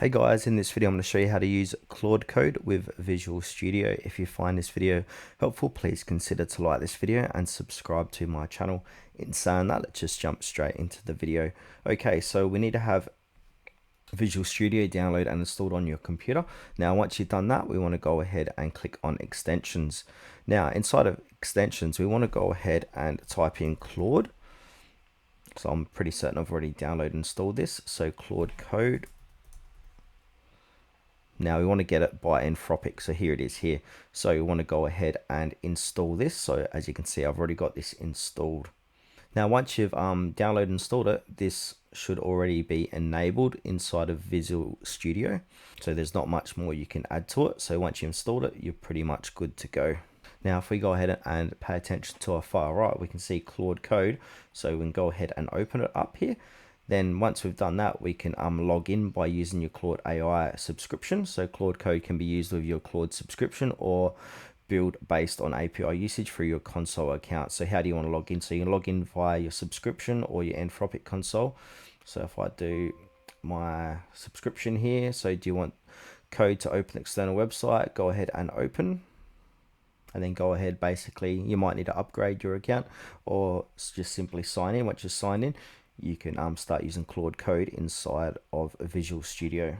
Hey guys, in this video I'm going to show you how to use Claude Code with Visual Studio. If you find this video helpful, please consider to like this video and subscribe to my channel. In saying that, let's just jump straight into the video. Okay, so we need to have Visual Studio download and installed on your computer. Now once you've done that, we want to go ahead and click on extensions. Now inside of extensions, we want to go ahead and type in Claude. So I'm pretty certain I've already downloaded and installed this. So Claude Code. Now we want to get it by Anthropic, so here it is here. So we want to go ahead and install this. So as you can see, I've already got this installed. Now once you've downloaded and installed it, this should already be enabled inside of Visual Studio. So there's not much more you can add to it. So once you've installed it, you're pretty much good to go. Now if we go ahead and pay attention to our far right, we can see Claude Code. So we can go ahead and open it up here. Then once we've done that, we can log in by using your Claude AI subscription. So Claude Code can be used with your Claude subscription or build based on API usage for your console account. So how do you want to log in? So you can log in via your subscription or your Anthropic console. So if I do my subscription here, so do you want code to open the external website? Go ahead and open. And then go ahead, basically, you might need to upgrade your account or just simply sign in. Once you sign in, you can start using Claude Code inside of Visual Studio.